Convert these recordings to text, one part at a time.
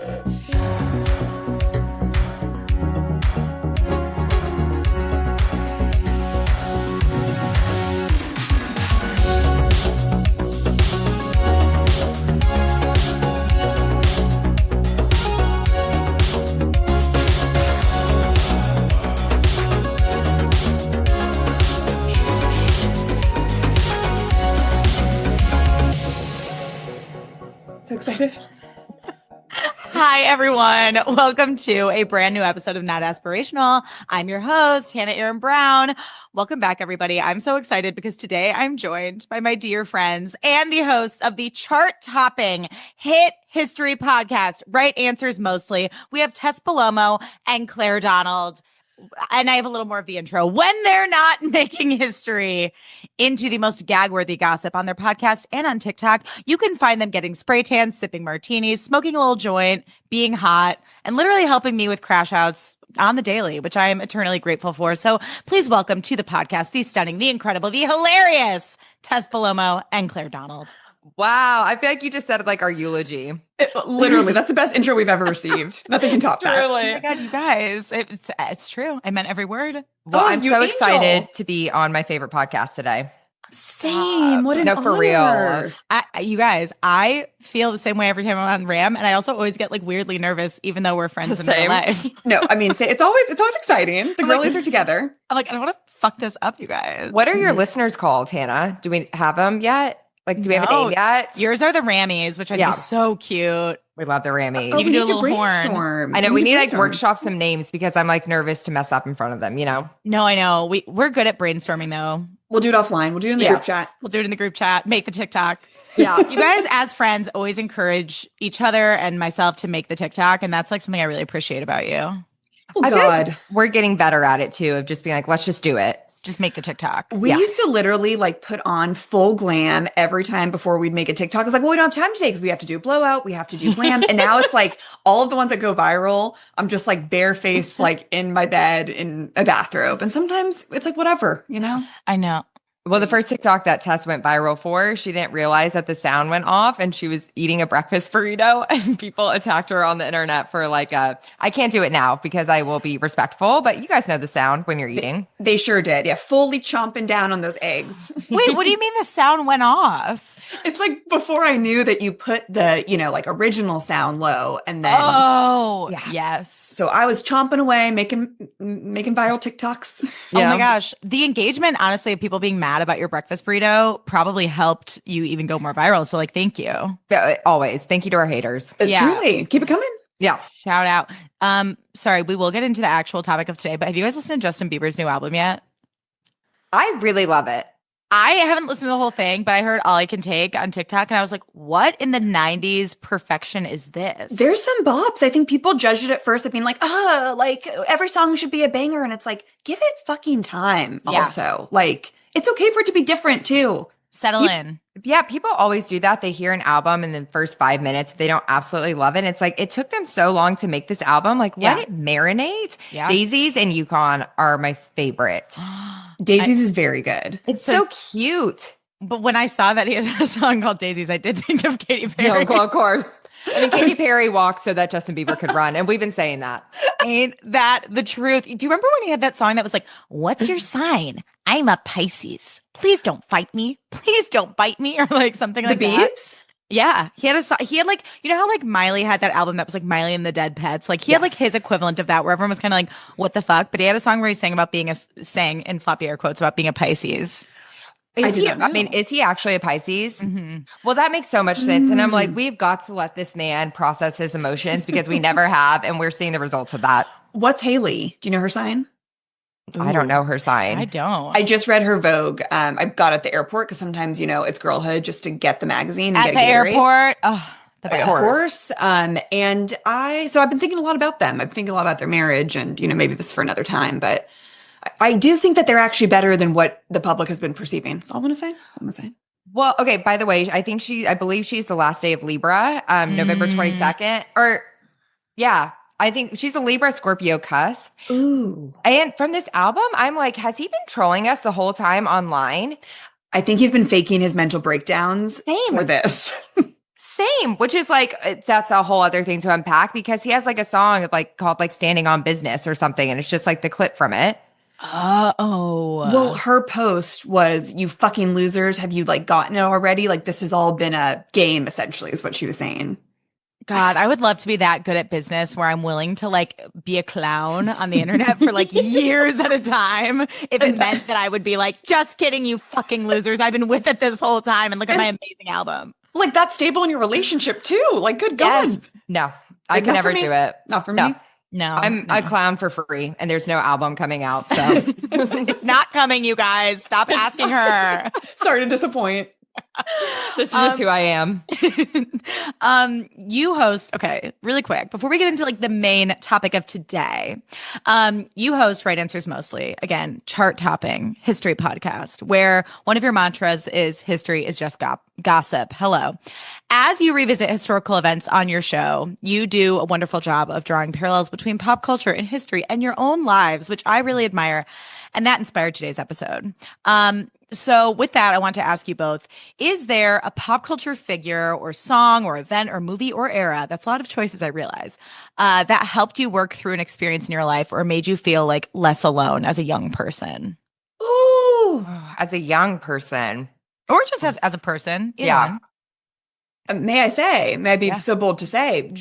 So excited. Hi, everyone. Welcome to a brand new episode of Not Aspirational. I'm your host, Hannah Aaron Brown. Welcome back, everybody. I'm so excited because today I'm joined by my dear friends and the hosts of the chart-topping hit history podcast, Right Answers Mostly. We have Tess Bellomo and Claire Donald. And I have a little more of the intro. When they're not making history into the most gag-worthy gossip on their podcast and on TikTok, you can find them getting spray tans, sipping martinis, smoking a little joint, being hot, and literally helping me with crash outs on the daily, which I am eternally grateful for. So please welcome to the podcast, the stunning, the incredible, the hilarious Tess Bellomo and Claire Donald. Wow. I feel like you just said like our eulogy. Literally, that's the best intro we've ever received. Nothing can top that. Truly. Oh my God, you guys. It's true. I meant every word. Well, I'm so angel. excited to be on my favorite podcast today. Same. What an honor. For real. You guys, I feel the same way every time I'm on Ram, and I also always get like weirdly nervous, even though we're friends in real life. No, I mean, it's always exciting. The girlies are together. I'm like, I don't want to fuck this up, you guys. What are your listeners called, Hannah? Do we have them yet? Like, do we have a name yet? Yours are the Rammies, which I think is so cute. We love the Rammies. You can do a little horn. I know we need like workshop some names because I'm like nervous to mess up in front of them, you know? No, I know. We're good at brainstorming though. We'll do it offline. We'll do it in the group chat. We'll do it in the group chat. Make the TikTok. Yeah. You guys as friends always encourage each other and myself to make the TikTok. And that's like something I really appreciate about you. Oh, I God. like we're getting better at it too, of just being like, let's just do it. Just make the TikTok. We used to literally like put on full glam every time before we'd make a TikTok. It's like, well, we don't have time today because we have to do blowout. We have to do glam. And now it's like all of the ones that go viral, I'm just like barefaced, like in my bed in a bathrobe. And sometimes it's like, whatever, you know? I know. Well, the first TikTok that Tess went viral for, she didn't realize that the sound went off and she was eating a breakfast burrito and people attacked her on the internet for like I can't do it now because I will be respectful, but you guys know the sound when you're eating. They sure did. Yeah. Fully chomping down on those eggs. Wait, what do you mean the sound went off? It's like before I knew that you put the, like original sound low and then. Oh, yes. So I was chomping away, making viral TikToks. Yeah. Oh my gosh. The engagement, honestly, of people being mad about your breakfast burrito probably helped you even go more viral. So like, thank you. Yeah, always. Thank you to our haters. Truly. Keep it coming. Yeah. Shout out. Sorry, we will get into the actual topic of today, but have you guys listened to Justin Bieber's new album yet? I really love it. I haven't listened to the whole thing, but I heard All I Can Take on TikTok and I was like, what in the 90s perfection is this? There's some bops. I think people judged it at first of being like, like every song should be a banger. And it's like, give it fucking time also. Like, it's okay for it to be different too. Settle in. Yeah, people always do that. They hear an album in the first 5 minutes. They don't absolutely love it. It's like, it took them so long to make this album. Like, let it marinate. Yeah. Daisies and Yukon are my favorite. Daisies is very good. It's so cute. But when I saw that he had a song called Daisies, I did think of Katy Perry. No, of course. I mean, Katy Perry walked so that Justin Bieber could run. And we've been saying that. Ain't that the truth? Do you remember when he had that song that was like, what's your sign? I'm a Pisces. Please don't fight me. Please don't bite me. Or like something like that. The Biebs? Yeah. He had like, you know how like Miley had that album that was like Miley and the Dead Pets? Like he had like his equivalent of that where everyone was kind of like, what the fuck? But he had a song where he sang about sang in floppy air quotes about being a Pisces. Is he actually a Pisces? Mm-hmm. Well, that makes so much sense. And I'm like, we've got to let this man process his emotions because we never have. And we're seeing the results of that. What's Haley? Do you know her sign? I don't know her sign. I don't. I just read her Vogue. I got it at the airport because sometimes, it's girlhood just to get the magazine. And at the airport. Oh, of course. And I've been thinking a lot about them. I've been thinking a lot about their marriage and, maybe this is for another time, but I do think that they're actually better than what the public has been perceiving. That's all I'm going to say. Well, okay. By the way, I believe she's the last day of Libra, November 22nd. Or yeah, I think she's a Libra Scorpio cusp. Ooh. And from this album, I'm like, has he been trolling us the whole time online? I think he's been faking his mental breakdowns for this. Same, which is like that's a whole other thing to unpack because he has like a song like called like Standing on Business or something, and it's just like the clip from it. Well, her post was, "You fucking losers, have you like gotten it already? Like this has all been a game, essentially," is what she was saying. God, I would love to be that good at business where I'm willing to like be a clown on the internet for like years at a time. If it meant that I would be like, just kidding, you fucking losers. I've been with it this whole time and look at my amazing album. Like that's stable in your relationship too. Like good Yes. God. No, I Like, could not for never me. do it. Not for No. me. No, I'm a clown for free, and there's no album coming out. So it's not coming, you guys. Stop asking her. Sorry to disappoint. this is just who I am. You host, okay, really quick, before we get into like the main topic of today, you host Right Answers Mostly, again, chart topping history podcast, where one of your mantras is history is just gossip. Hello. As you revisit historical events on your show, you do a wonderful job of drawing parallels between pop culture and history and your own lives, which I really admire. And that inspired today's episode. So with that, I want to ask you both, is there a pop culture figure or song or event or movie or era, that's a lot of choices, I realize, that helped you work through an experience in your life or made you feel like less alone as a young person? Ooh. As a young person. Or just as a person? Either Yeah. one. May I be so bold to say,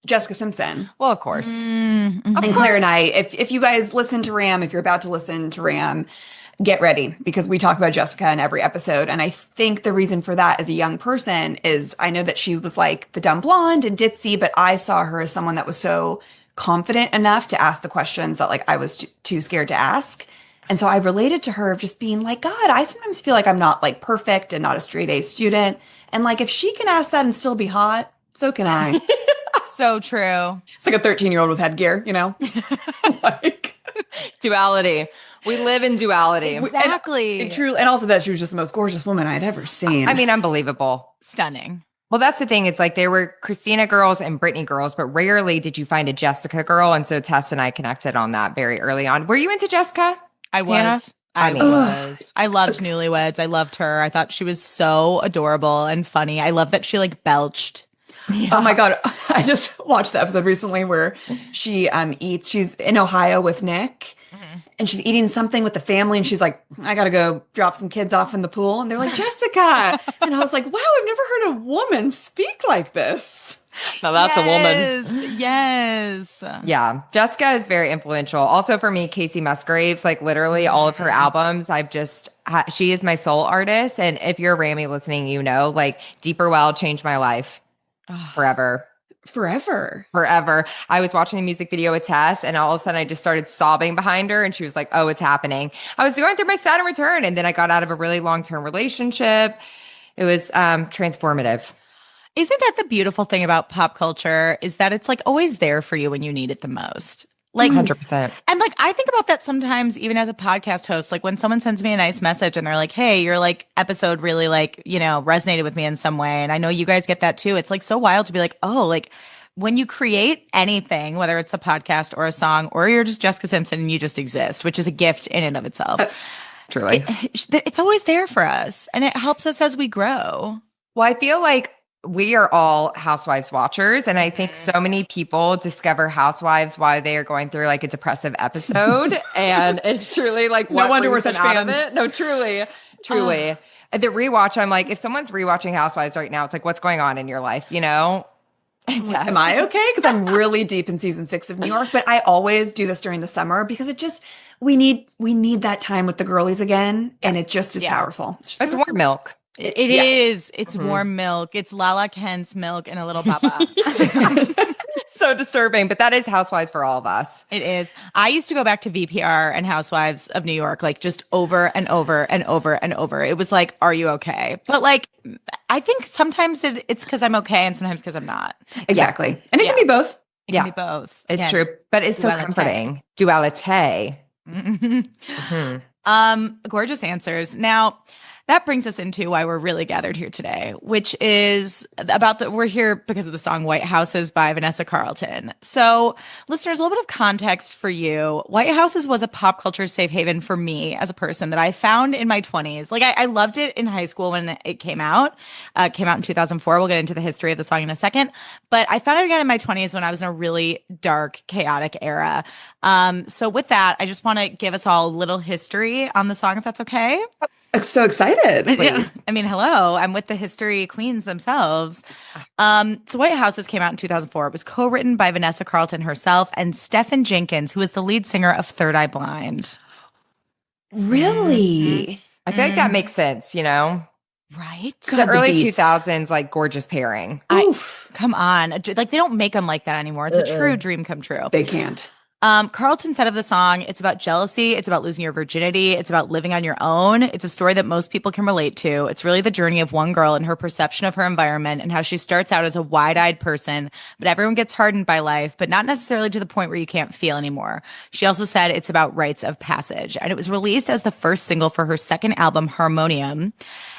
Jessica Simpson. Well, of course. Mm-hmm. And Claire and I, if you guys listen to Ram, if you're about to listen to Ram, get ready because we talk about Jessica in every episode. And I think the reason for that as a young person is I know that she was like the dumb blonde and ditzy, but I saw her as someone that was so confident enough to ask the questions that like I was too scared to ask. And so I related to her of just being like, God, I sometimes feel like I'm not like perfect and not a straight A student. And like, if she can ask that and still be hot, so can I. So true. It's like a 13-year-old with headgear, you know? Like Duality. We live in duality. Exactly. And also that she was just the most gorgeous woman I'd ever seen. I mean, unbelievable. Stunning. Well, that's the thing. It's like there were Christina girls and Britney girls, but rarely did you find a Jessica girl. And so Tess and I connected on that very early on. Were you into Jessica? I was. Hannah? I was. I loved Newlyweds. I loved her. I thought she was so adorable and funny. I love that she like belched. Yeah. Oh my God. I just watched the episode recently where she she's in Ohio with Nick and she's eating something with the family and she's like, I gotta go drop some kids off in the pool. And they're like, Jessica. And I was like, wow, I've never heard a woman speak like this. Now that's a woman. Yes. Yeah. Jessica is very influential. Also for me, Casey Musgraves, like literally all of her albums, she is my soul artist. And if you're a Rammy listening, you know, like Deeper Well changed my life. Forever. I was watching a music video with Tess and all of a sudden I just started sobbing behind her and she was like, oh, it's happening. I was going through my Saturn return and then I got out of a really long-term relationship. It was transformative. Isn't that the beautiful thing about pop culture is that it's like always there for you when you need it the most? Like 100%. And like, I think about that sometimes, even as a podcast host, like when someone sends me a nice message and they're like, hey, your like episode really like, you know, resonated with me in some way. And I know you guys get that too. It's like so wild to be like, oh, like when you create anything, whether it's a podcast or a song, or you're just Jessica Simpson and you just exist, which is a gift in and of itself. Truly. It's always there for us and it helps us as we grow. Well, I feel like we are all Housewives watchers. And I think so many people discover Housewives while they are going through like a depressive episode. And it's truly like, no wonder we're such fans. No, truly. The rewatch, I'm like, if someone's rewatching Housewives right now, it's like, what's going on in your life? You know? Am I okay? Because I'm really deep in season 6 of New York, but I always do this during the summer because it just, we need that time with the girlies again. And it just is powerful. It's warm milk. It is. It's warm milk. It's Lala Kent's milk and a little baba. So disturbing, but that is Housewives for all of us. It is. I used to go back to VPR and Housewives of New York, like just over and over and over and over. It was like, are you okay? But like, I think sometimes it's because I'm okay and sometimes because I'm not. Exactly. And it can be both. It can be both. It's true. But it's so comforting. Duality. Gorgeous answers. Now, That brings us into why we're really gathered here today, which is we're here because of the song White Houses by Vanessa Carlton. So, listeners, a little bit of context for you. White Houses was a pop culture safe haven for me as a person that I found in my 20s. Like, I loved it in high school when it came out. It came out in 2004. We'll get into the history of the song in a second. But I found it again in my 20s when I was in a really dark, chaotic era. So with that, I just want to give us all a little history on the song, if that's okay. I'm so excited. Yeah. I mean, hello, I'm with the history queens themselves. So White Houses came out in 2004. It was co-written by Vanessa Carlton herself and Stephen Jenkins, who was the lead singer of Third Eye Blind. Really? I feel like that makes sense, you know? Right? It's the early 2000s, like, gorgeous pairing. Come on. Like, they don't make them like that anymore. It's a true dream come true. They can't. Carlton said of the song, it's about jealousy. It's about losing your virginity. It's about living on your own. It's a story that most people can relate to. It's really the journey of one girl and her perception of her environment and how she starts out as a wide-eyed person, but everyone gets hardened by life, but not necessarily to the point where you can't feel anymore. She also said it's about rites of passage, and it was released as the first single for her second album, Harmonium.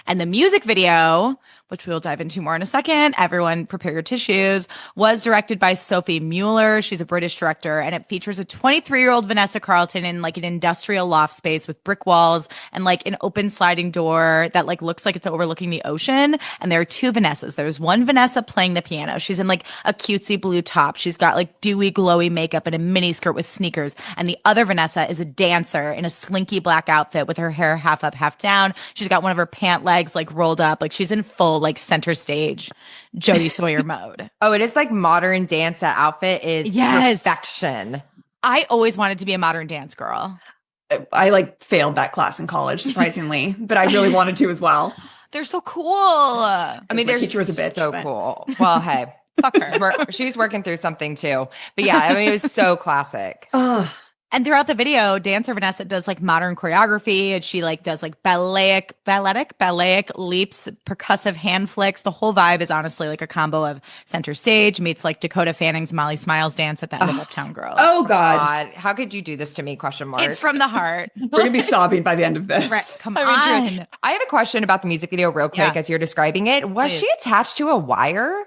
And the music video, which we'll dive into more in a second, everyone prepare your tissues, was directed by Sophie Mueller. She's a British director, and it features a 23-year-old Vanessa Carlton in like an industrial loft space with brick walls and like an open sliding door that like looks like it's overlooking the ocean. And there are two Vanessas. There's one Vanessa playing the piano. She's in like a cutesy blue top. She's got like dewy, glowy makeup and a mini skirt with sneakers. And the other Vanessa is a dancer in a slinky black outfit with her hair half up, half down. She's got one of her pant legs like rolled up. Like she's in full like center stage Jodie Sawyer mode. Oh, it is like modern dance. That outfit is perfection. I always wanted to be a modern dance girl. I like failed that class in college, surprisingly, but I really wanted to as well. They're so cool. I mean, my teacher was a bitch. So but... cool. Well, hey, fuck her. She's working through something too. But yeah, I mean, it was so classic. And throughout the video, dancer Vanessa does like modern choreography, and she like does like balletic leaps, percussive hand flicks. The whole vibe is honestly like a combo of center stage meets like Dakota Fanning's Molly Smiles dance at the end of Uptown Girls. Oh God. How could you do this to me? Question mark. It's from the heart. We're gonna be sobbing by the end of this. Right. Come on. I have a question about the music video real quick as you're describing it. Was she attached to a wire?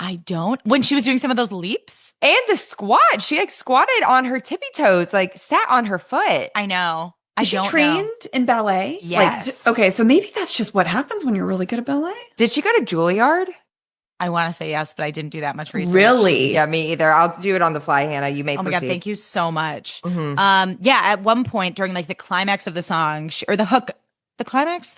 I don't. When she was doing some of those leaps? And the squat. She like squatted on her tippy toes, like sat on her foot. I know. Is she trained in ballet? Yes. Like, okay, so maybe that's just what happens when you're really good at ballet. Did she go to Juilliard? I want to say yes, but I didn't do that much research. Really? Yeah, me either. I'll do it on the fly, Hannah. You may proceed. Oh my God, thank you so much. Mm-hmm. Yeah, at one point during like the climax of the song, or the hook, the climax,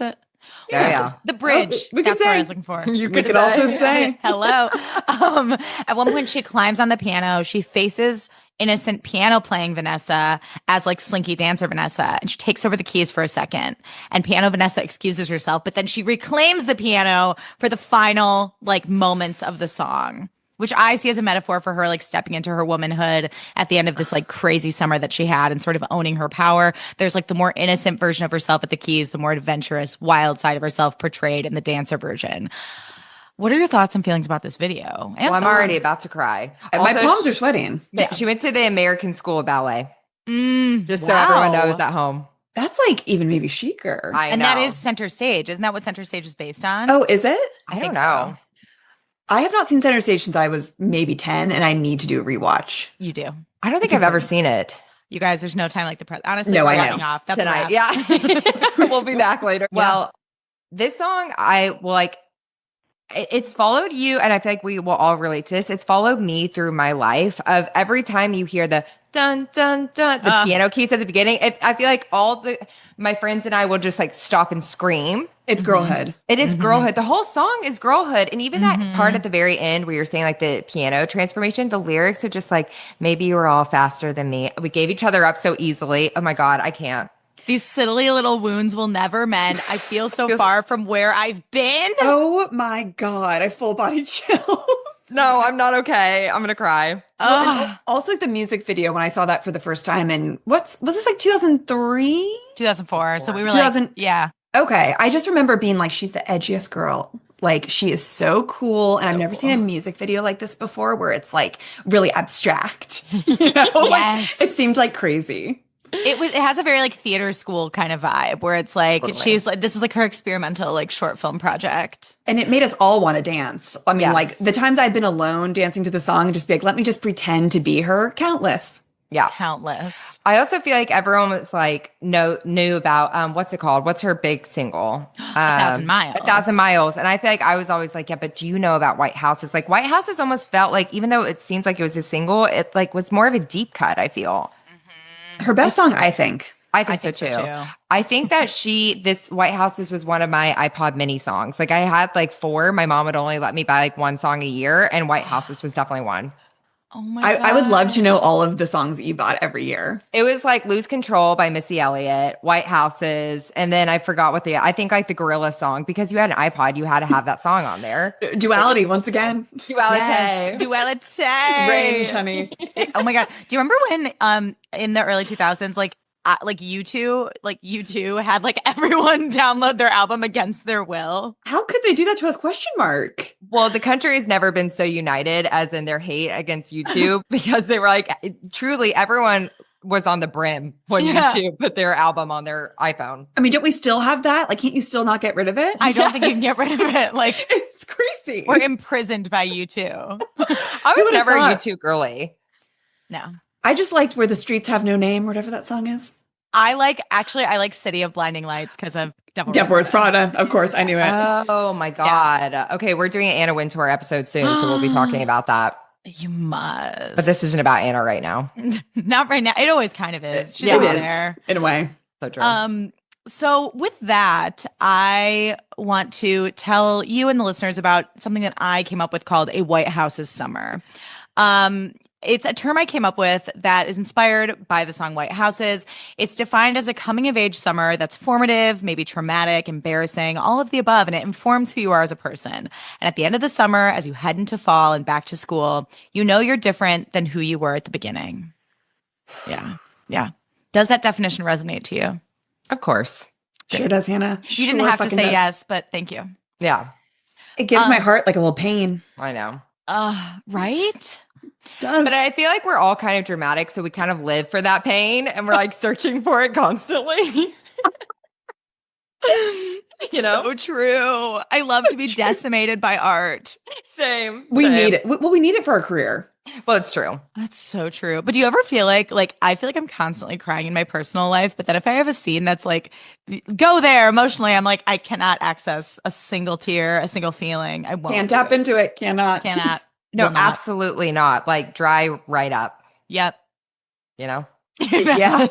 yeah. The bridge. We That's could what say. I was looking for. We could also say. Hello. At one point, she climbs on the piano. She faces innocent piano playing Vanessa as like slinky dancer Vanessa, and she takes over the keys for a second. And piano Vanessa excuses herself, but then she reclaims the piano for the final like moments of the song, which I see as a metaphor for her like stepping into her womanhood at the end of this like crazy summer that she had and sort of owning her power. There's like the more innocent version of herself at the keys, the more adventurous, wild side of herself portrayed in the dancer version. What are your thoughts and feelings about this video? Well, I'm already about to cry. My palms are sweating. She went to the American School of Ballet. Just so Wow. everyone knows at home. That's like even maybe chicer. I know. And that is Center Stage. Isn't that what Center Stage is based on? Oh, is it? I don't think know. so. I have not seen Center Stage since I was maybe 10, and I need to do a rewatch. You do. I don't think I've ever seen it. You guys, there's no time like the present. Honestly, No, we're I know. getting off. That's a Tonight. wrap. Yeah. We'll be back later. Well, this song, I will like, it's followed you, and I feel like we will all relate to this. It's followed me through my life of every time you hear the dun, dun, dun, the piano keys at the beginning. I feel like my friends and I will just like stop and scream. It's girlhood. It is girlhood. The whole song is girlhood. And even that part at the very end where you're saying like the piano transformation, the lyrics are just like, maybe you were all faster than me. We gave each other up so easily. Oh my God, I can't. These silly little wounds will never mend. I feel so far from where I've been. Oh my God, I full body chills. No, I'm not okay. I'm going to cry. Also, the music video, when I saw that for the first time, and was this like 2003? 2004. So we were 2000 like, yeah. Okay. I just remember being like, she's the edgiest girl. Like, she is so cool. And I've never seen a music video like this before where it's like really abstract. You know? Yes. Like, it seemed like crazy It has a very like theater school kind of vibe where it's like Totally. she was like this was like her experimental like short film project. And it made us all want to dance. I mean, Yes. like the times I've been alone dancing to the song and just be like, let me just pretend to be her. Countless. Yeah. Countless. I also feel like everyone was like knew about what's it called? What's her big single? 1,000 Miles. 1,000 Miles. And I feel like I was always like, yeah, but do you know about White Houses? Like White Houses almost felt like, even though it seems like it was a single, it like was more of a deep cut, I feel. Her best song, I think. I think so too. I think that this White Houses was one of my iPod mini songs. Like I had like 4. My mom would only let me buy like 1 song a year, and White Houses was definitely one. Oh my God. I would love to know all of the songs that you bought every year. It was like Lose Control by Missy Elliott, White Houses, and then I forgot I think like the Gorilla song, because you had an iPod, you had to have that song on there. Duality, once again. Duality. Yes. Duality. Range, honey. Oh my God. Do you remember when in the early 2000s U2 had like everyone download their album against their will? How could they do that to us? Question mark. Well, the country has never been so united as in their hate against YouTube, because they were like, truly everyone was on the brim when YouTube put their album on their iPhone. I mean, don't we still have that? Like, can't you still not get rid of it? I don't think you can get rid of it. Like It's crazy. we're imprisoned by U2. I Who was would've never a thought? YouTube girly. No. I just liked Where the Streets Have No Name, or whatever that song is. I like City of Blinding Lights because of Devil Wears Prada. Of course, I knew it. Oh my God. Okay, we're doing an Anna Wintour episode soon, so we'll be talking about that. You must. But this isn't about Anna right now. Not right now. It always kind of is. She's Yeah, on it is, there. in a way. So true. So with that, I want to tell you and the listeners about something that I came up with called a White House's Summer. It's a term I came up with that is inspired by the song White Houses. It's defined as a coming of age summer that's formative, maybe traumatic, embarrassing, all of the above, and it informs who you are as a person. And at the end of the summer, as you head into fall and back to school, you know you're different than who you were at the beginning. Yeah. Yeah. Does that definition resonate to you? Of course. Sure does, Hannah. You didn't have to say yes, but thank you. Yeah, It gives my heart like a little pain. I know. Right? Does. But I feel like we're all kind of dramatic, so we kind of live for that pain, and we're like searching for it constantly. You know? So true. I love to be decimated by art. Same. We need it. Well, we need it for our career. Well, it's true. That's so true. But do you ever feel like I feel like I'm constantly crying in my personal life, but then if I have a scene that's like go there emotionally, I'm like I cannot access a single tear, a single feeling. I won't. Can't tap into it. Cannot. Cannot. No, Will not. absolutely not. Like dry right up, Yep. you know? Yeah.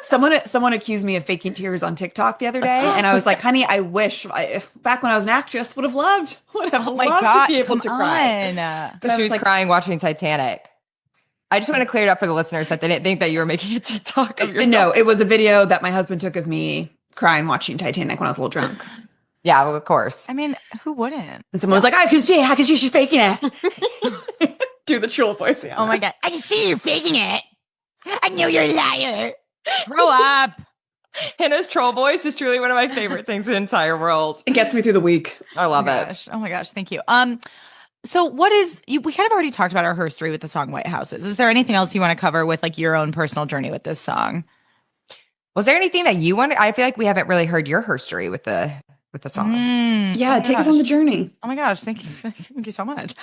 Someone accused me of faking tears on TikTok the other day, and I was like, "Honey, I wish back when I was an actress would have loved Oh my loved God, to be able to come cry." on. But I She was was like, crying watching Titanic. I just want to clear it up for the listeners that they didn't think that you were making a TikTok of yourself. No, it was a video that my husband took of me crying watching Titanic when I was a little drunk. Yeah, well, of course. I mean, who wouldn't? And someone was like, "I can see she's faking it." Do the troll voice. Yeah. Oh my God. I can see you faking it. I know you're a liar. Grow up. Hannah's troll voice is truly one of my favorite things in the entire world. It gets me through the week. I love it. Gosh. Oh my gosh. Thank you. So what is we kind of already talked about our history with the song White Houses. Is there anything else you want to cover with like your own personal journey with this song? Was there anything that you wanted? I feel like we haven't really heard your history with the song. Yeah, Oh my take us on the gosh. journey. Oh my gosh, thank you. Thank you so much.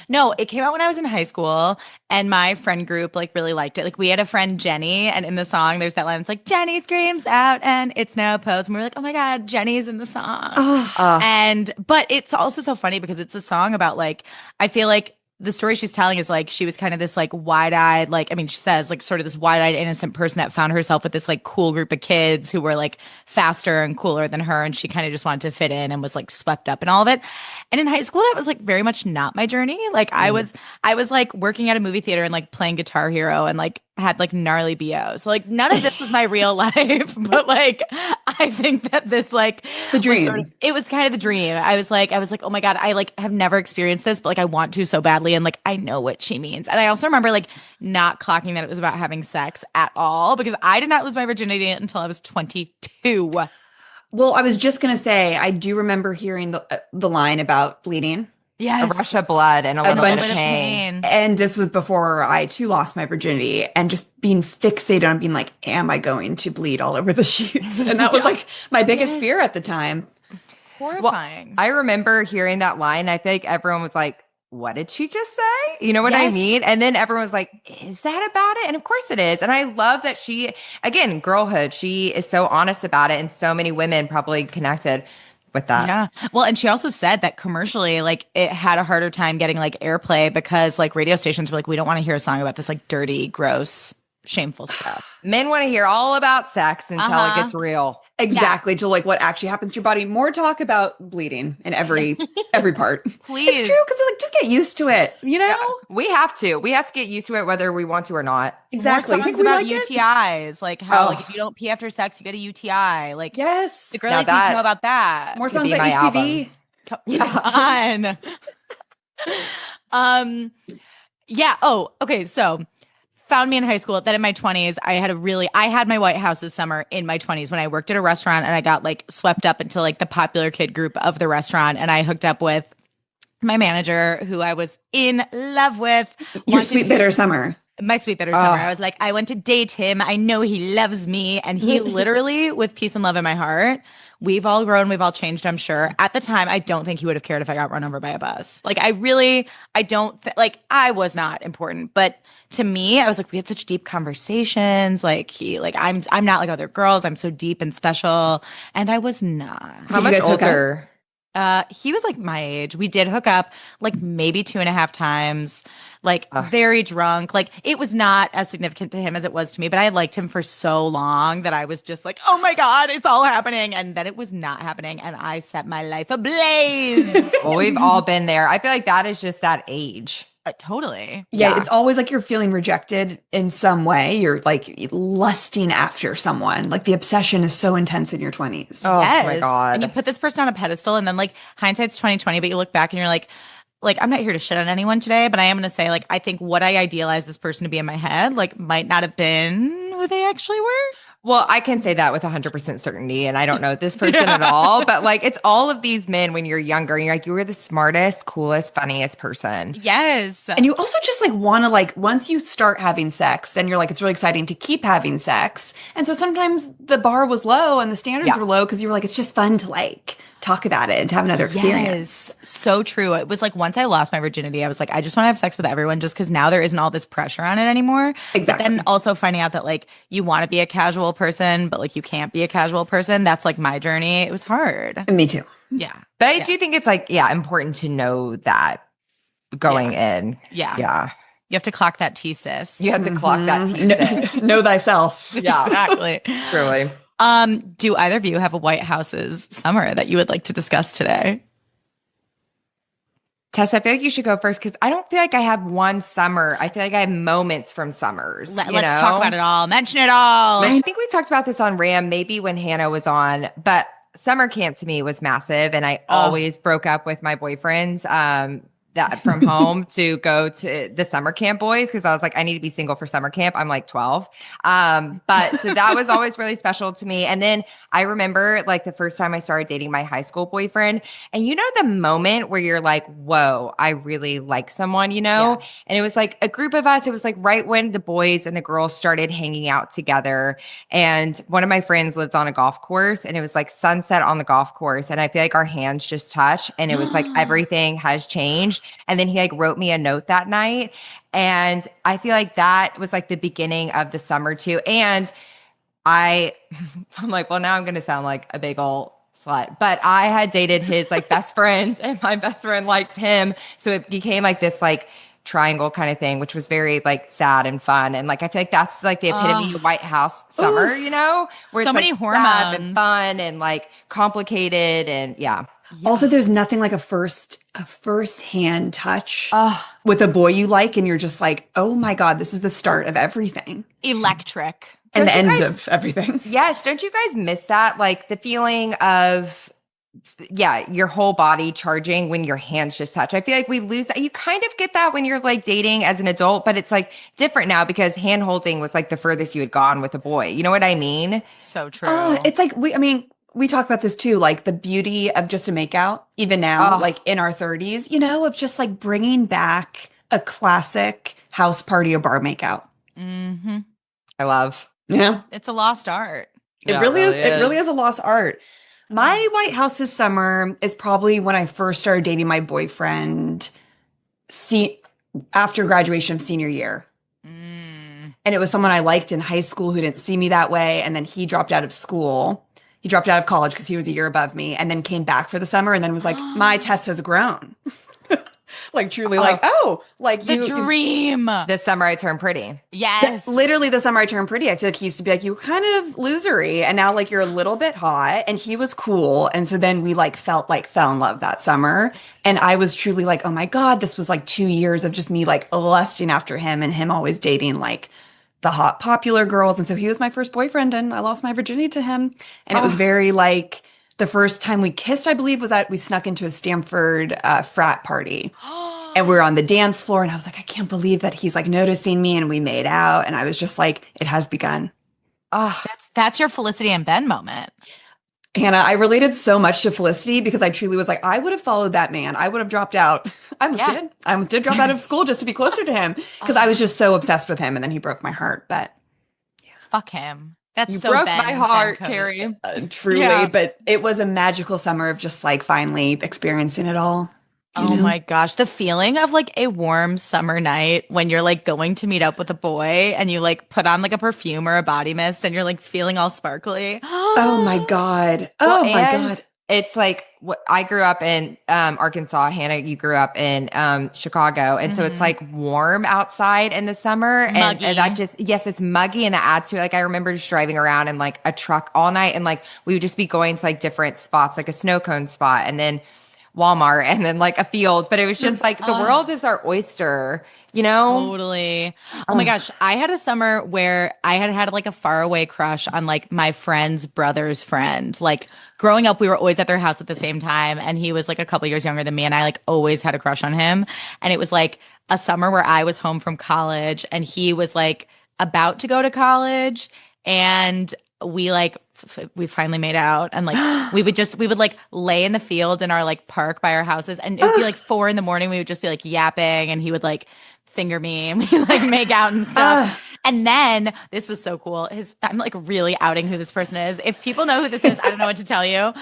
No, it came out when I was in high school and my friend group like really liked it. Like we had a friend Jenny, and in the song there's that line, it's like Jenny screams out and it's no pose. And we were like, oh my God, Jenny's in the song. But it's also so funny because it's a song about like, I feel like the story she's telling is like she was kind of this like wide-eyed, like, I mean, she says like sort of this wide-eyed innocent person that found herself with this like cool group of kids who were like faster and cooler than her, and she kind of just wanted to fit in and was like swept up in all of it. And in high school, that was like very much not my journey. Like I was like working at a movie theater and like playing Guitar Hero and like had like gnarly BO. So like none of this was my real life, but like I think that this like The dream. it was kind of the dream. I was like, oh my God, I like have never experienced this, but like I want to so badly. And like, I know what she means. And I also remember like not clocking that it was about having sex at all, because I did not lose my virginity until I was 22. Well, I was just gonna say, I do remember hearing the line about bleeding. A rush of blood and a A little bit bunch of of pain. And this was before I too lost my virginity and just being fixated on being like, am I going to bleed all over the sheets? And that was like my biggest fear at the time. Horrifying. I remember hearing that line. I feel like everyone was like, what did she just say? You know what I mean? And then everyone was like, is that about it? And of course it is. And I love that she, again, girlhood, she is so honest about it. And so many women probably connected with that. Yeah. Well, and she also said that commercially, like it had a harder time getting like airplay because like radio stations were like, we don't want to hear a song about this like dirty, gross, shameful stuff. Men want to hear all about sex until it gets real. Exactly. To like what actually happens to your body. More talk about bleeding in every part. Please. It's true because like just get used to it. You know, We have to get used to it whether we want to or not. exactly. More songs about UTIs, like how like if you don't pee after sex, you get a UTI. Like Yes. the girlies need to know about that. More Could songs be about my HPV. album. Come on. Yeah. Oh, okay. So found me in high school. Then in my 20s, I had my White House this summer in my 20s when I worked at a restaurant and I got like swept up into like the popular kid group of the restaurant. And I hooked up with my manager who I was in love with. Your sweet bitter summer. My sweet bitter summer. I was like, I went to date him. I know he loves me. And he literally, with peace and love in my heart, we've all grown, we've all changed, I'm sure. At the time, I don't think he would have cared if I got run over by a bus. Like, I was not important. But to me, I was like, we had such deep conversations. Like, I'm not like other girls. I'm so deep and special. And I was not. How much older? He was like my age. We did hook up like maybe 2.5 times, like very drunk. Like it was not as significant to him as it was to me, but I had liked him for so long that I was just like, oh my God, it's all happening. And then it was not happening. And I set my life ablaze. Well, we've all been there. I feel like that is just that age. Totally. Yeah, it's always like you're feeling rejected in some way. You're like lusting after someone. Like the obsession is so intense in your 20s. Oh Yes. my God. And you put this person on a pedestal and then like hindsight's 2020, but you look back and you're like, I'm not here to shit on anyone today, but I am going to say like, I think what I idealized this person to be in my head, like might not have been who they actually were. Well, I can say that with 100% certainty, and I don't know this person at all, but like it's all of these men when you're younger, and you're like, you were the smartest, coolest, funniest person. Yes. And you also just like want to like, once you start having sex, then you're like, it's really exciting to keep having sex. And so sometimes the bar was low and the standards were low because you were like, it's just fun to like talk about it and to have another experience. Yes. So true. It was like once I lost my virginity, I was like, I just want to have sex with everyone just because now there isn't all this pressure on it anymore. Exactly. But then also finding out that like you want to be a casual person, but like you can't be a casual person. That's like my journey. It was hard. Me too. Yeah. But I do think it's like, important to know that going in. Yeah. Yeah. You have to clock that T, sis. You have to clock that T. Know thyself. Yeah. Exactly. Truly. Do either of you have a White House's summer that you would like to discuss today? Tess, I feel like you should go first because I don't feel like I have one summer. I feel like I have moments from summers. Let's talk about it all. Mention it all. I think we talked about this on Ram, maybe when Hannah was on, but summer camp to me was massive. And I always broke up with my boyfriends that from home to go to the summer camp boys because I was like, I need to be single for summer camp. I'm like 12. But so that was always really special to me. And then I remember like the first time I started dating my high school boyfriend, and you know, the moment where you're like, whoa, I really like someone, you know? Yeah. And it was like a group of us. It was like right when the boys and the girls started hanging out together. And one of my friends lived on a golf course, and it was like sunset on the golf course. And I feel like our hands just touched, and it was like everything has changed. And then he like wrote me a note that night. And I feel like that was like the beginning of the summer too. And I'm like, well, now I'm going to sound like a big old slut, but I had dated his like best friend, and my best friend liked him. So it became like this like triangle kind of thing, which was very like sad and fun. And like, I feel like that's like the epitome of White House summer, you know, where so it's many like hormones sad and fun and like complicated. And yeah. Also, there's nothing like a first-hand touch with a boy you like, and you're just like, oh my God, this is the start of everything. Electric. And the end of everything. Yes. Don't you guys miss that? Like the feeling of, your whole body charging when your hands just touch. I feel like we lose that. You kind of get that when you're like dating as an adult, but it's like different now because hand holding was like the furthest you had gone with a boy. You know what I mean? So true. It's like, we talk about this too, like the beauty of just a makeout, even now, Oh, like in our 30s, of just like bringing back a classic house party or bar makeout. Hmm. I love. Yeah. It's a lost art. It Yeah, really is. really It really is. is a lost art. My White House this summer is probably when I first started dating my boyfriend see after graduation of senior year. Mm. And it was someone I liked in high school who didn't see me that way. And then he dropped out of school. He dropped out of college because he was a year above me and then came back for the summer and then was like, my Tess has grown. Like truly like, oh, like The you dream. This summer I turned pretty. Yes. literally the summer I turned pretty. I feel like he used to be like, you were kind of losery and now like you're a little bit hot and he was cool. And so then we like fell in love that summer. And I was truly like, oh my God, this was like 2 years of just me like lusting after him and him always dating like the hot popular girls. And so he was my first boyfriend and I lost my virginity to him. And it was very like the first time we kissed, I believe, was that we snuck into a Stanford frat party. And we were on the dance floor and I was like, I can't believe that he's like noticing me and we made out. And I was just like, it has begun. Oh, That's your Felicity and Ben moment. Hannah, I related so much to Felicity because I truly was like, I would have followed that man. I would have dropped out. I almost did. I almost did drop out of school just to be closer to him because I was just so obsessed with him. And then he broke my heart. But Fuck him. That's you so broke Ben, my heart, Ben code. Carrie. truly, Yeah. but it was a magical summer of just like finally experiencing it all. Oh my gosh. The feeling of like a warm summer night when you're like going to meet up with a boy and you like put on like a perfume or a body mist and you're like feeling all sparkly. Oh my God. Oh Well, my and God. It's like what I grew up in Arkansas. Hannah, you grew up in Chicago. And so it's like warm outside in the summer. And that just, yes, it's muggy and it adds to it. Like I remember just driving around in like a truck all night and like we would just be going to like different spots, like a snow cone spot and then Walmart and then like a field. But it was just like the world is our oyster, Totally. Oh my gosh. I had a summer where I had like a faraway crush on like my friend's brother's friend. Like growing up, we were always at their house at the same time. And he was like a couple years younger than me. And I like always had a crush on him. And it was like a summer where I was home from college and he was like about to go to college. And we like we finally made out and like we would like lay in the field in our like park by our houses and it would be like 4 a.m. we would just be like yapping and he would like finger me and we like make out and stuff. And then this was so cool. I'm like really outing who this person is. If people know who this is, I don't know what to tell you.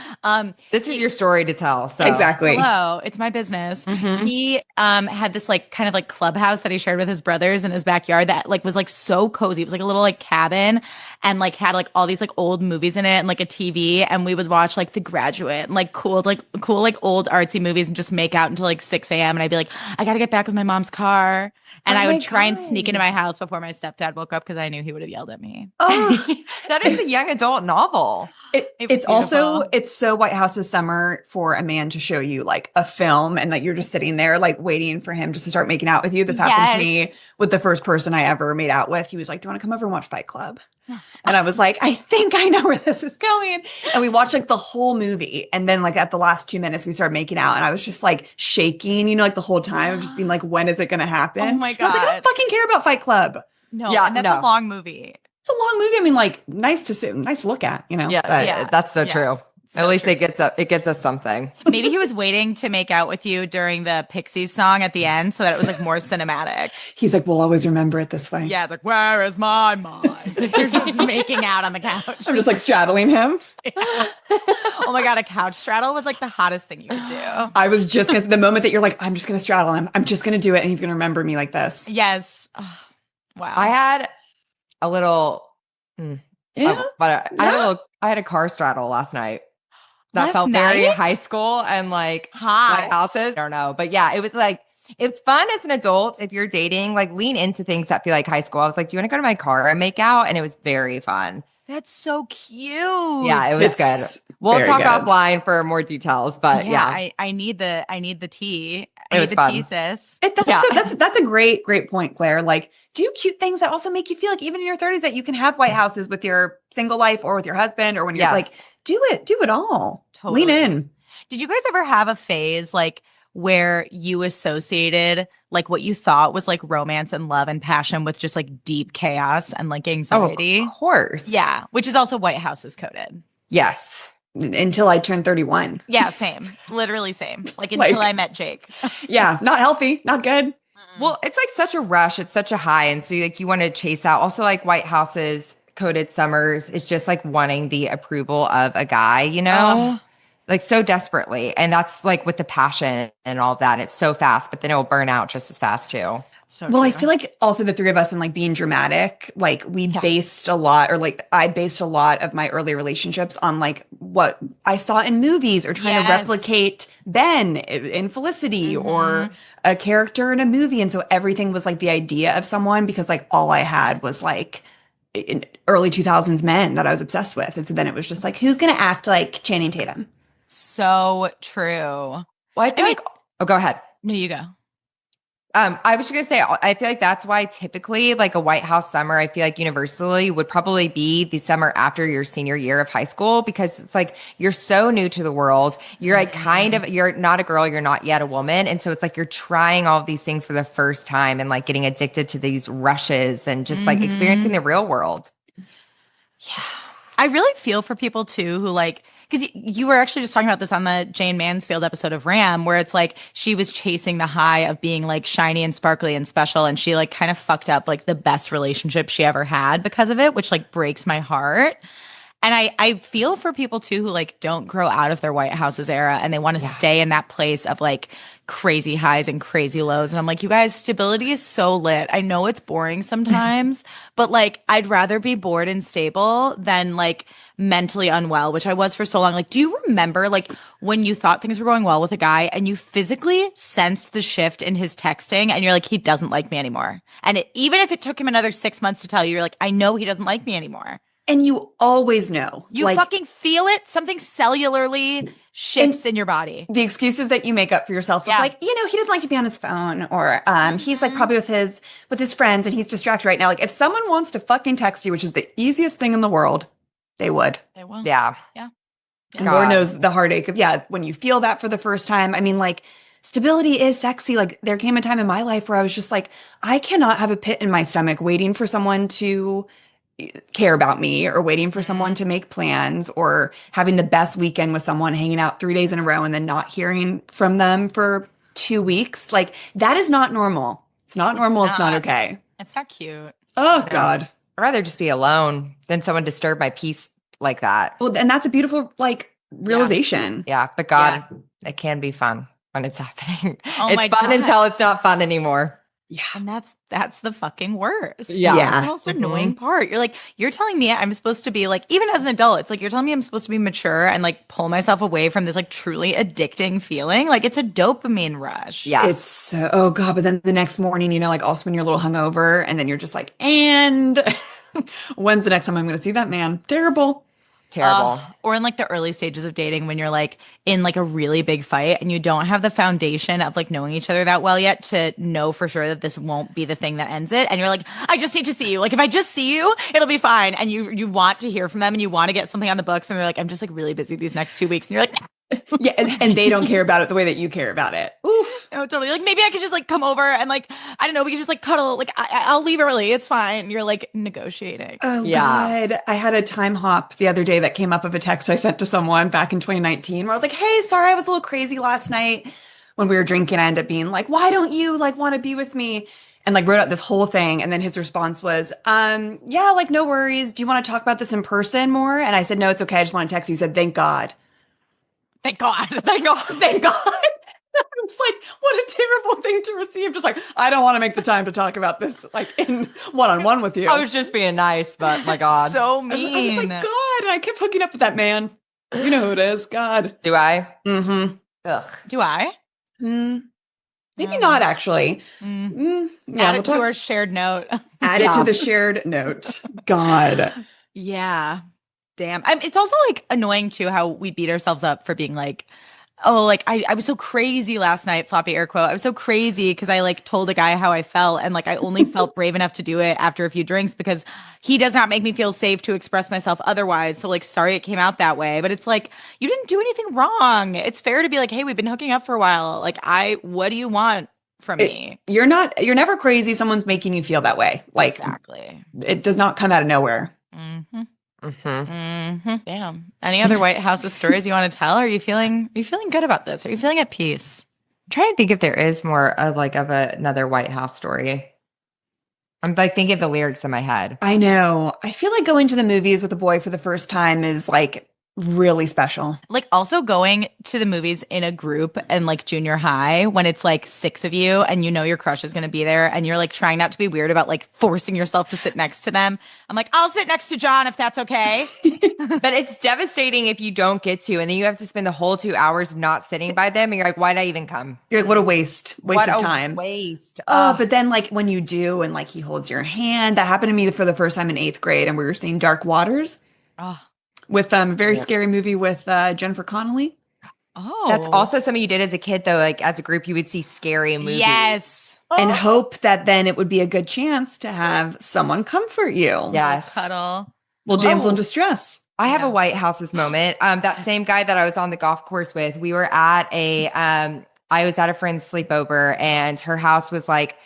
this is your story to tell. So Exactly. Hello, it's my business. He had this like kind of like clubhouse that he shared with his brothers in his backyard that like was like so cozy. It was like a little like cabin and like had like all these like old movies in it and like a TV and we would watch like The Graduate and like cool like old artsy movies and just make out until like 6 a.m. and I'd be like, I gotta get back with my mom's car. And I would try and sneak into my house before my stepdad woke up because I knew he would have yelled at me. Oh, that is a young adult novel. It's also, it's so White House's summer for a man to show you like a film and like you're just sitting there like waiting for him just to start making out with you. This happened to me with the first person I ever made out with. He was like, do you want to come over and watch Fight Club? And I was like, I think I know where this is going. And we watched like the whole movie. And then like at the last 2 minutes, we started making out. And I was just like shaking, like the whole time of just being like, when is it going to happen? Oh my And I was like, I God. don't fucking care about Fight Club. No, Yeah, and that's no. a long movie. It's a long movie. I mean, like nice to look at, Yeah, But that's so Yeah. true. At least it gives us something. Maybe he was waiting to make out with you during the Pixies song at the end so that it was like more cinematic. he's like, we'll always remember it this way. Yeah, it's like, where is my mind? You're just making out on the couch. I'm just like straddling him. Oh my God, a couch straddle was like the hottest thing you could do. I was just gonna, the moment that you're like, I'm just going to straddle him. I'm just going to do it. And he's going to remember me like this. Yes. Oh, wow. I had a little, Yeah. I had a car straddle last night. That Last felt very night? high school and like Hot. White Houses. I don't know, but yeah, it was like it's fun as an adult if you're dating. Like lean into things that feel like high school. I was like, do you want to go to my car and make out? And it was very fun. That's so cute. Yeah, it was It's good. We'll very talk good. offline for more details, but yeah, I need the tea. I It need was the fun. tea, sis. That's a great point, Claire. Like, do cute things that also make you feel like even in your 30s that you can have White Houses with your single life or with your husband or when you're Yes. like, do it all. Totally. Lean in. Did you guys ever have a phase like where you associated like what you thought was like romance and love and passion with just like deep chaos and like anxiety? of course. Yeah, which is also White House is coded. Yes. until I turned 31. Yeah, same. Literally same. Like Like- until I met Jake. Yeah, not healthy, not good. Well, it's like such a rush. It's such a high. And so like you want to chase out also like White House's Coded Summers. It's just like wanting the approval of a guy, you know? Like so desperately. And that's like with the passion and all that. It's so fast, but then it will burn out just as fast too. So Well, I true. feel like also the three of us and like being dramatic, like we based a lot, or like I based a lot of my early relationships on like what I saw in movies or trying to Yes. replicate Ben in Felicity or a character in a movie. And so everything was like the idea of someone because like all I had was like in early 2000s men that I was obsessed with. And so then it was just like, who's going to act like Channing Tatum? So true. Well, I feel like, oh, go ahead. No, you go. I was just gonna say, I feel like that's why typically like a White House summer, I feel like universally would probably be the summer after your senior year of high school because it's like you're so new to the world. You're like you're not a girl, you're not yet a woman. And so it's like you're trying all of these things for the first time and like getting addicted to these rushes and just like experiencing the real world. Yeah. I really feel for people too who like, because you were actually just talking about this on the Jane Mansfield episode of Ram, where it's like she was chasing the high of being like shiny and sparkly and special. And she like kind of fucked up like the best relationship she ever had because of it, which like breaks my heart. And I feel for people too who like don't grow out of their White House's era and they want to stay in that place of like crazy highs and crazy lows. And I'm like, you guys, stability is so lit. I know it's boring sometimes, but like I'd rather be bored and stable than like mentally unwell, which I was for so long. Like, do you remember like when you thought things were going well with a guy and you physically sensed the shift in his texting and you're like, he doesn't like me anymore. And even if it took him another 6 months to tell you, you're like, I know he doesn't like me anymore. And you always know. You like, fucking feel it. Something cellularly shifts in your body. the excuses that you make up for yourself. Yeah. It's like, you know, he doesn't like to be on his phone or he's like probably with his friends and he's distracted right now. Like if someone wants to fucking text you, which is the easiest thing in the world, they would. They will. Yeah. And Lord knows the heartache of, when you feel that for the first time. I mean, like, stability is sexy. Like, there came a time in my life where I was just like, I cannot have a pit in my stomach waiting for someone to care about me or waiting for someone to make plans or having the best weekend with someone, hanging out 3 days in a row and then not hearing from them for 2 weeks. Like, that is not normal. It's not normal. It's not okay. It's not cute. Oh, God. I'd rather just be alone than someone disturb my peace like that. Well, and that's a beautiful, like, realization. Yeah. But God, it can be fun when it's happening. Oh it's my fun God. until it's not fun anymore. Yeah. And that's the fucking worst. Yeah. Yeah. That's the most annoying part. You're like, you're telling me I'm supposed to be like, even as an adult, it's like you're telling me I'm supposed to be mature and like pull myself away from this like truly addicting feeling. Like it's a dopamine rush. Yeah. It's so, oh God. But then the next morning, you know, like also when you're a little hungover and then you're just like, and when's the next time I'm going to see that man? Terrible. Terrible. Or in like the early stages of dating when you're like in like a really big fight and you don't have the foundation of like knowing each other that well yet to know for sure that this won't be the thing that ends it. And you're like, I just need to see you. Like if I just see you, it'll be fine. And you want to hear from them and you want to get something on the books and they're like, I'm just like really busy these next 2 weeks. And you're like, Yeah. And they don't care about it the way that you care about it. Oof. oh, totally. Like maybe I could just like come over and like, I don't know, we could just like cuddle. Like I'll leave early. It's fine. And you're like negotiating. Oh Yeah. God. I had a time hop the other day that came up of a text I sent to someone back in 2019 where I was like, hey, sorry, I was a little crazy last night when we were drinking. I ended up being like, why don't you like want to be with me? And like wrote out this whole thing. And then his response was, yeah, like no worries. Do you want to talk about this in person more? And I said, no, it's okay. I just want to text you. He said, thank God. Thank God. Thank God. Thank God. It's like, what a terrible thing to receive. Just like, I don't want to make the time to talk about this like in one-on-one with you. I was just being nice, but my God. So I mean. was like, God. And I kept hooking up with that man. You know who it is. God. Do I? Mm-hmm. Ugh. Do I? Maybe not actually. Yeah, Add we'll it to talk- our shared note. add it to the shared note. God. Yeah. Damn. It's also like annoying too how we beat ourselves up for being like, oh, like I was so crazy last night, floppy air quote. I was so crazy because I like told a guy how I felt and like I only felt brave enough to do it after a few drinks because he does not make me feel safe to express myself otherwise. So like, sorry it came out that way. But it's like, you didn't do anything wrong. It's fair to be like, hey, we've been hooking up for a while. Like what do you want from me? You're never crazy. Someone's making you feel that way. Like Exactly. it does not come out of nowhere. Mm-hmm. Damn. Any other White House stories you want to tell? Are you feeling good about this? Are you feeling at peace? I'm trying to think if there is more of another White House story. I'm like thinking of the lyrics in my head. I know. I feel like going to the movies with a boy for the first time is like really special. Like also going to the movies in a group and like junior high when it's like 6 of you and you know your crush is going to be there and you're like trying not to be weird about like forcing yourself to sit next to them. I'm like, I'll sit next to John if that's okay. But it's devastating if you don't get to, and then you have to spend the whole 2 hours not sitting by them. And you're like, why'd I even come? You're like, what a waste What of a time. waste. Oh, but then like when you do and like he holds your hand, that happened to me for the first time in 8th grade and we were seeing Dark Waters. Oh. With a very scary movie with Jennifer Connelly. Oh. That's also something you did as a kid, though. Like as a group, you would see scary movies. Yes. And hope that then it would be a good chance to have someone comfort you. Yes. Cuddle. Well, damsel in distress. I have a White House's moment. That same guy that I was on the golf course with, we were at I was at a friend's sleepover and her house was like,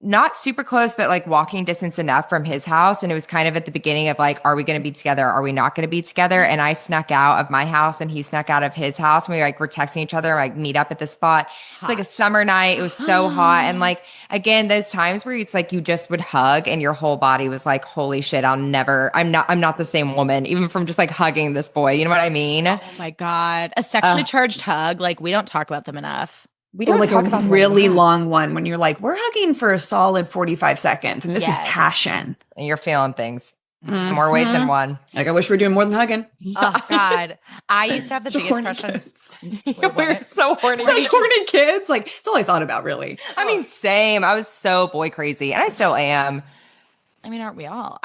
not super close, but like walking distance enough from his house. And it was kind of at the beginning of like, are we going to be together? Are we not going to be together? And I snuck out of my house and he snuck out of his house. And we're texting each other, like meet up at the spot. It's like a summer night. It was so hot. And like, again, those times where it's like, you just would hug and your whole body was like, holy shit, I'm not the same woman, even from just like hugging this boy. You know what I mean? Oh my God. A sexually charged hug. Like we don't talk about them enough. We don't like talk a about really long one when you're like, we're hugging for a solid 45 seconds. And this is passion. And you're feeling things in more ways than one. Like, I wish we were doing more than hugging. Oh God. I used to have the biggest crush on. We're so horny. Such horny kids. Like, it's all I thought about, really. I mean, same. I was so boy crazy. And I still am. I mean, aren't we all?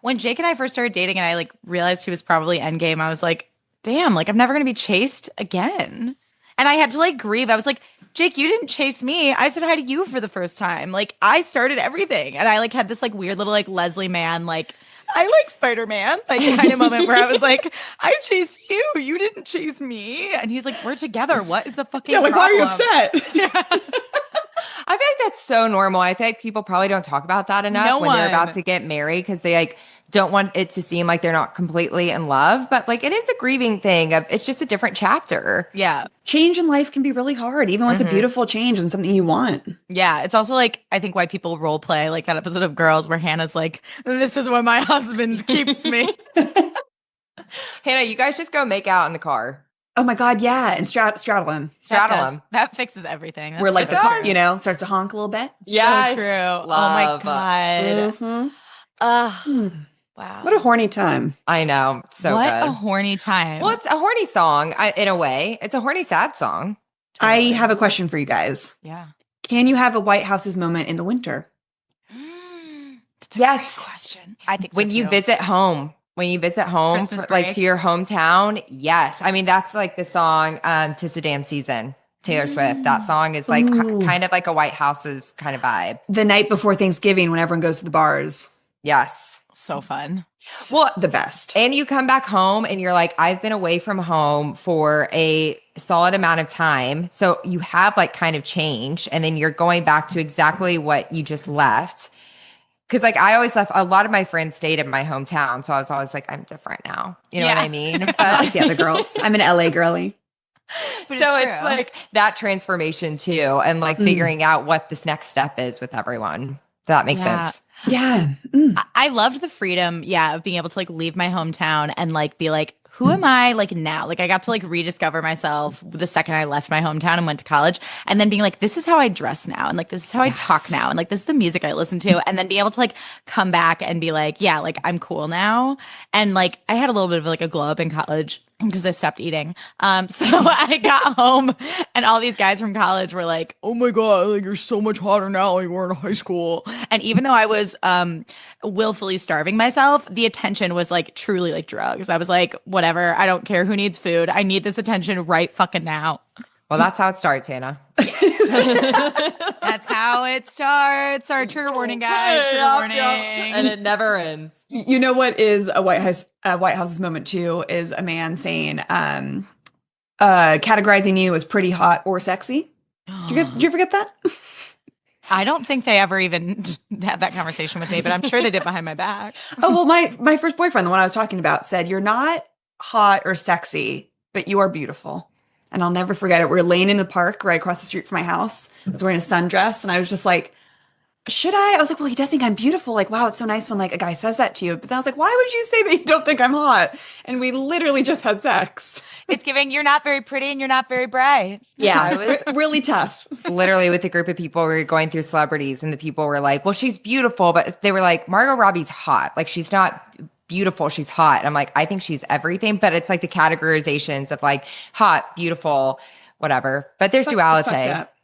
When Jake and I first started dating and I like realized he was probably endgame, I was like, damn, like I'm never going to be chased again. And I had to like grieve. I was like, Jake, you didn't chase me. I said hi to you for the first time. Like I started everything. And I like had this like weird little like Leslie Mann, like I like Spider-Man, like kind of moment where I was like, I chased you. You didn't chase me. And he's like, we're together. What is the fucking like, problem? why are you upset? I feel like that's so normal. I feel like people probably don't talk about that enough when they're about to get married because they like don't want it to seem like they're not completely in love. But like it is a grieving thing. It's just a different chapter. Yeah. Change in life can be really hard, even when it's a beautiful change and something you want. Yeah. It's also like, I think why people role play like that episode of Girls where Hannah's like, this is what my husband keeps me. Hannah, you guys just go make out in the car. Oh my God, yeah. And straddle him. That fixes everything. Where like the car, starts to honk a little bit. Yeah. So true. Oh my God. Wow. What a horny time. I know. So what good. a horny time. Well, it's a horny song in a way. It's a horny, sad song. Totally. I have a question for you guys. Yeah. Can you have a White House's moment in the winter? That's a great question. I think so when you visit home. When you visit home, like to your hometown, yes. I mean, that's like the song "'Tis the Damn Season," Taylor Swift. That song is like kind of like a White House's kind of vibe. The night before Thanksgiving, when everyone goes to the bars. Yes. So fun. Well, the best. And you come back home and you're like, I've been away from home for a solid amount of time. So you have like kind of change. And then you're going back to exactly what you just left. Because like I always left, a lot of my friends stayed in my hometown. So I was always like, I'm different now. You know what I mean? Like the other girls. I'm an LA girly. But so it's like that transformation too. And like figuring out what this next step is with everyone. If that makes sense. Yeah. I loved the freedom, of being able to like leave my hometown and like be like, who am I like now? Like I got to like rediscover myself the second I left my hometown and went to college, and then being like, this is how I dress now, and like this is how I talk now, and like this is the music I listen to, and then being able to like come back and be like, yeah, like I'm cool now. And like I had a little bit of like a glow up in college because I stopped eating. So I got home and all these guys from college were like, oh my God, like you're so much hotter now than you were in high school. And even though I was willfully starving myself, the attention was like truly like drugs. I was like, whatever, I don't care who needs food. I need this attention right fucking now. Well, that's how it starts, Hannah. That's how it starts. Our trigger warning, guys. Trigger warning. And it never ends. You know what is a White House's moment too is a man saying, categorizing you as pretty hot or sexy. Did you ever get that? I don't think they ever even had that conversation with me, but I'm sure they did behind my back. Oh, well, my first boyfriend, the one I was talking about, said, "You're not hot or sexy, but you are beautiful." And I'll never forget it. We were laying in the park right across the street from my house. I was wearing a sundress and I was just like, should I? I was like, well, he does think I'm beautiful. Like, wow, it's so nice when like a guy says that to you. But then I was like, why would you say that you don't think I'm hot? And we literally just had sex. It's giving you're not very pretty and you're not very bright. Yeah, it was Really tough. literally with a group of people. We were going through celebrities, and the people were like, well, she's beautiful, but they were like, Margot Robbie's hot. Like, she's not beautiful, she's hot. And I'm like, I think she's everything, but it's like the categorizations of like hot, beautiful, whatever. But there's duality.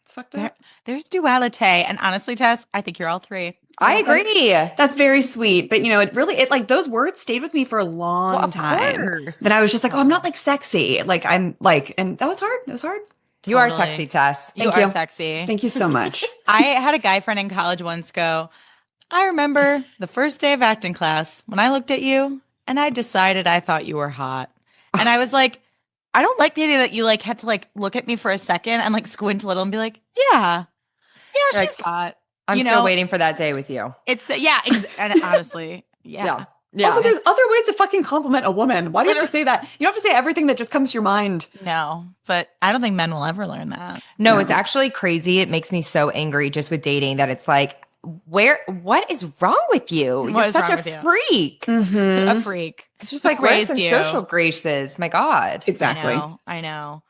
It's fucked up. There's duality. And honestly, Tess, I think you're all three. I agree. That's very sweet. But, you know, it like those words stayed with me for a long time. Course. Then I was just like, oh, I'm not like sexy. Like, I'm like, and that was hard. It was hard. You are Totally. sexy, Tess. You Thank are you. sexy. Thank you so much. I had a guy friend in college once go, I remember the first day of acting class when I looked at you and I decided I thought you were hot. And I was like, I don't like the idea that you like had to like look at me for a second and like squint a little and be like, yeah, Like, she's hot. I'm You still know? waiting for that day with you. It's and honestly, yeah. Yeah. Also, there's other ways to fucking compliment a woman. Why do you have to say that? You don't have to say everything that just comes to your mind. No, but I don't think men will ever learn that. No, it's actually crazy. It makes me so angry just with dating that it's like, what is wrong with you? What You're is such wrong a with you? freak. A freak. Just like Who learn raised some you? social graces. My God. Exactly. I know.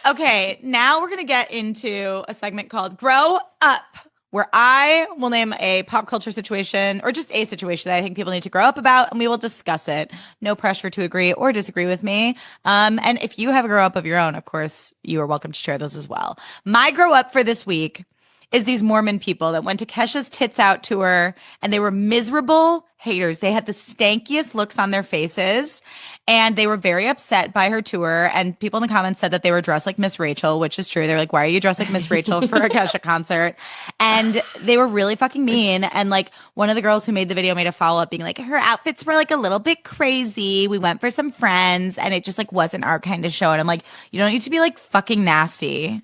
Okay, now we're going to get into a segment called Grow Up, where I will name a pop culture situation or just a situation that I think people need to grow up about, and we will discuss it. No pressure to agree or disagree with me. And if you have a grow up of your own, of course, you are welcome to share those as well. My grow up for this week is these Mormon people that went to Kesha's Tits Out tour, and they were miserable haters. They had the stankiest looks on their faces, and they were very upset by her tour. And people in the comments said that they were dressed like Miss Rachel, which is true. They're like, why are you dressed like Miss Rachel for a Kesha concert? And they were really fucking mean. And like one of the girls who made the video made a follow up being like, her outfits were like a little bit crazy. We went for some friends, and it just like wasn't our kind of show. And I'm like, you don't need to be like fucking nasty.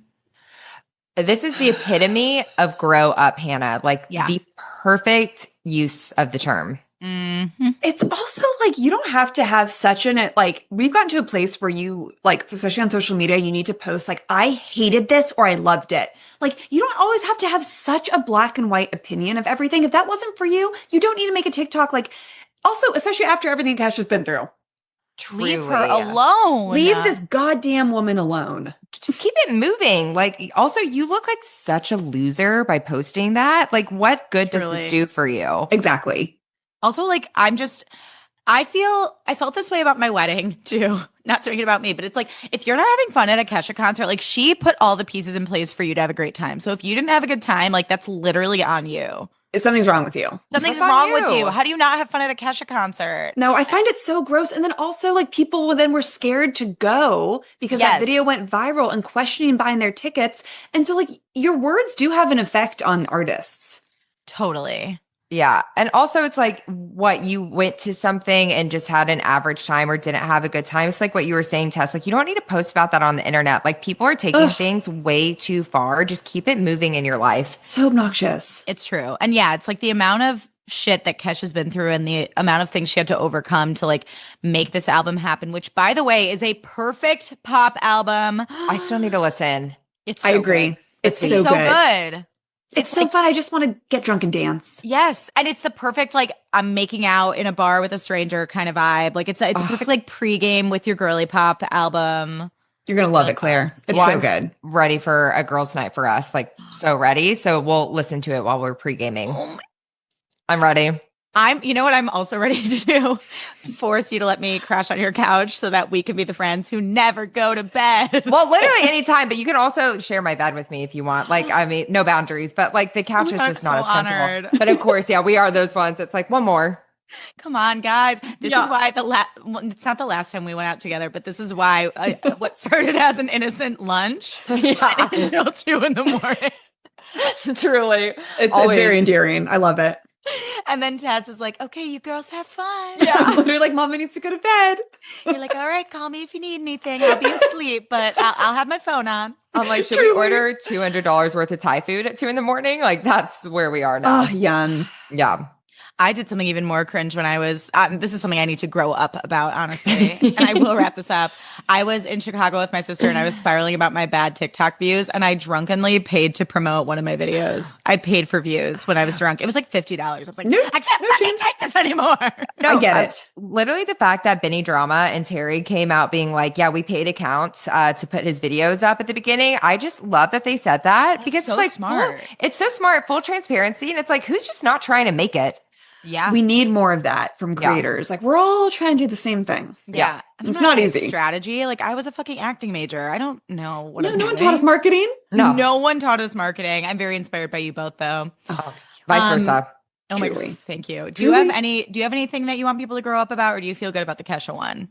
This is the epitome of grow up, Hannah. Like the perfect use of the term. Mm-hmm. It's also like you don't have to have such an like we've gotten to a place where you like, especially on social media, you need to post like I hated this or I loved it. Like you don't always have to have such a black and white opinion of everything. If that wasn't for you, you don't need to make a TikTok. Like also, especially after everything Cash has been through. Leave Truly. her alone. Leave this goddamn woman alone. Just keep it moving. Like, also, you look like such a loser by posting that. Like, what good does Truly. this do for you? Exactly. Also, like, I felt this way about my wedding too. Not talking about me, but it's like, if you're not having fun at a Kesha concert, like she put all the pieces in place for you to have a great time. So if you didn't have a good time, like that's literally on you. Something's wrong with you. Something's What's on wrong with you? you. How do you not have fun at a Kesha concert? No, I find it so gross. And then also like people then were scared to go because Yes. that video went viral and questioning buying their tickets. And so like your words do have an effect on artists. Totally. Yeah. And also, it's like what you went to something and just had an average time or didn't have a good time. It's like what you were saying, Tess. Like, you don't need to post about that on the internet. Like, people are taking things way too far. Just keep it moving in your life. So obnoxious. It's true. And yeah, it's like the amount of shit that Kesha's been through and the amount of things she had to overcome to like make this album happen, which by the way is a perfect pop album. I still need to listen. It's so I agree. good. It's It's so so good. good. It's so fun. I just want to get drunk and dance. Yes. And it's the perfect, like, I'm making out in a bar with a stranger kind of vibe. Like, it's a perfect, like, pregame with your girly pop album. You're going to love it, Claire. It's Well, so I'm good. Ready for a girls' night for us. Like, so ready. So we'll listen to it while we're pre-gaming. I'm ready. You know what I'm also ready to do? Force you to let me crash on your couch so that we can be the friends who never go to bed. Well, literally anytime, but you can also share my bed with me if you want. Like, I mean, no boundaries, but like the couch is I'm just not so as comfortable. honored. But of course, yeah, we are those ones. It's like one more. Come on, guys. This is why it's not the last time we went out together, but this is why what started as an innocent lunch Yeah, until 2 a.m. truly. It's Always. very endearing. I love it. And then Tess is like, okay, you girls have fun. I'm literally like, Mama needs to go to bed. You're like, all right, call me if you need anything. I'll be asleep, but I'll have my phone on. I'm like, should we order $200 worth of Thai food at 2 in the morning? Like, that's where we are now. Oh, yum. Yeah. I did something even more cringe when I was, this is something I need to grow up about, honestly. And I will wrap this up. I was in Chicago with my sister and I was spiraling about my bad TikTok views and I drunkenly paid to promote one of my videos. I paid for views when I was drunk. It was like $50. I was like, I can't fucking take this anymore. No, I get it. Literally the fact that Benny Drama and Terry came out being like, yeah, we paid accounts to put his videos up at the beginning. I just love that they said that because so it's like smart. It's so smart, full transparency. And it's like, who's just not trying to make it? Yeah. We need more of that from creators. Like we're all trying to do the same thing. Yeah. It's not easy. Strategy. Like I was a fucking acting major. I don't know what I'm no one doing. taught us marketing. No one taught us marketing. I'm very inspired by you both though. Oh, vice versa. Oh my God. Thank you. Do you have anything that you want people to grow up about or do you feel good about the Kesha one?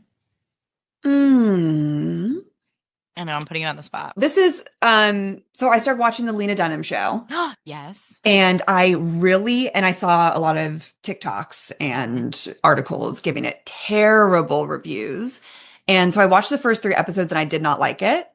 I know I'm putting you on the spot. This is so I started watching the Lena Dunham show. Yes. And I saw a lot of TikToks and articles giving it terrible reviews. And so I watched the first 3 episodes and I did not like it.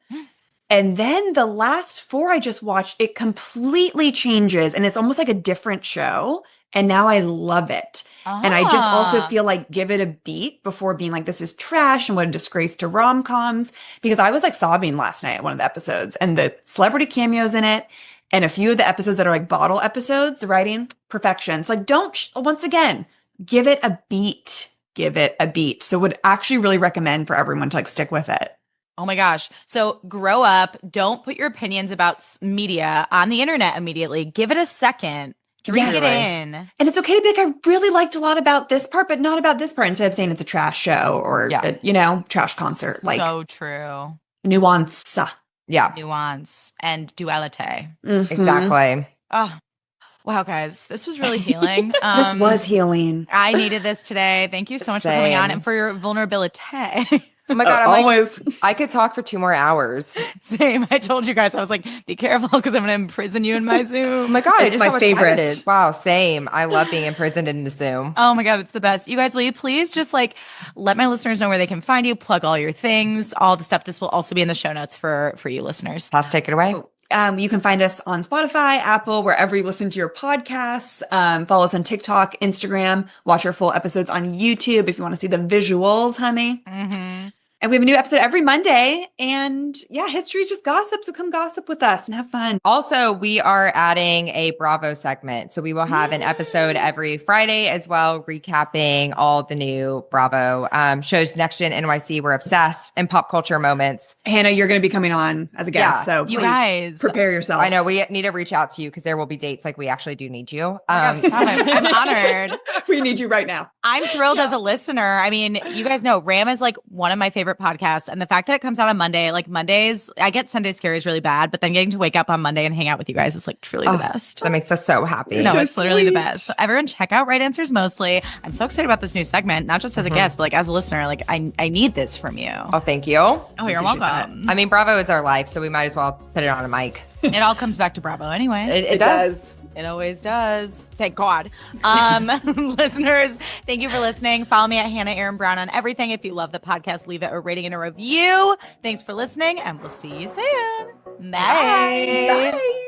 And then the last 4 I just watched, it completely changes and it's almost like a different show. And now I love it. And I just also feel like give it a beat before being like, this is trash and what a disgrace to rom-coms. Because I was like sobbing last night at one of the episodes and the celebrity cameos in it and a few of the episodes that are like bottle episodes, the writing, perfection. So like once again, give it a beat. Give it a beat. So would actually really recommend for everyone to like stick with it. Oh my gosh. So grow up. Don't put your opinions about media on the internet immediately. Give it a second. Drink it in. And it's okay to be like, I really liked a lot about this part, but not about this part. Instead of saying it's a trash show or, trash concert. Like, so true. Nuance. Yeah. Nuance and duality. Mm-hmm. Exactly. Oh, wow, guys. This was really healing. This was healing. I needed this today. Thank you so much for coming on and for your vulnerability. Oh my God. Always. I could talk for 2 more hours. Same. I told you guys, I was like, be careful because I'm going to imprison you in my Zoom. Oh my God. It's my favorite. Wow. Same. I love being imprisoned in the Zoom. Oh my God. It's the best. You guys, will you please just like let my listeners know where they can find you, plug all your things, all the stuff. This will also be in the show notes for you listeners. Tess, take it away. You can find us on Spotify, Apple, wherever you listen to your podcasts. Follow us on TikTok, Instagram. Watch our full episodes on YouTube if you want to see the visuals, honey. Mm-hmm. And we have a new episode every Monday. And yeah, history is just gossip. So come gossip with us and have fun. Also, we are adding a Bravo segment. So we will have an episode every Friday as well, recapping all the new Bravo shows. Next Gen NYC, We're Obsessed, and pop culture moments. Hannah, you're going to be coming on as a guest. Yeah. So you guys prepare yourself. I know we need to reach out to you because there will be dates. Like we actually do need you. I'm honored. We need you right now. I'm thrilled as a listener. I mean, you guys know Ram is like one of my favorite podcasts. And the fact that it comes out on Monday, like Mondays, I get Sunday scaries really bad, but then getting to wake up on Monday and hang out with you guys is like truly the best. That makes us so happy. No, so it's literally the sweet. best. So everyone check out Right Answers Mostly. I'm so excited about this new segment, not just as a guest, but like as a listener, like I need this from you. Oh, thank you. Oh, you're welcome. I mean, Bravo is our life, so we might as well put it on a mic. It all comes back to Bravo anyway. It does. It always does. Thank God. Listeners, thank you for listening. Follow me at Hannah Aaron Brown on everything. If you love the podcast, leave it a rating and a review. Thanks for listening, and we'll see you soon. Bye. Bye.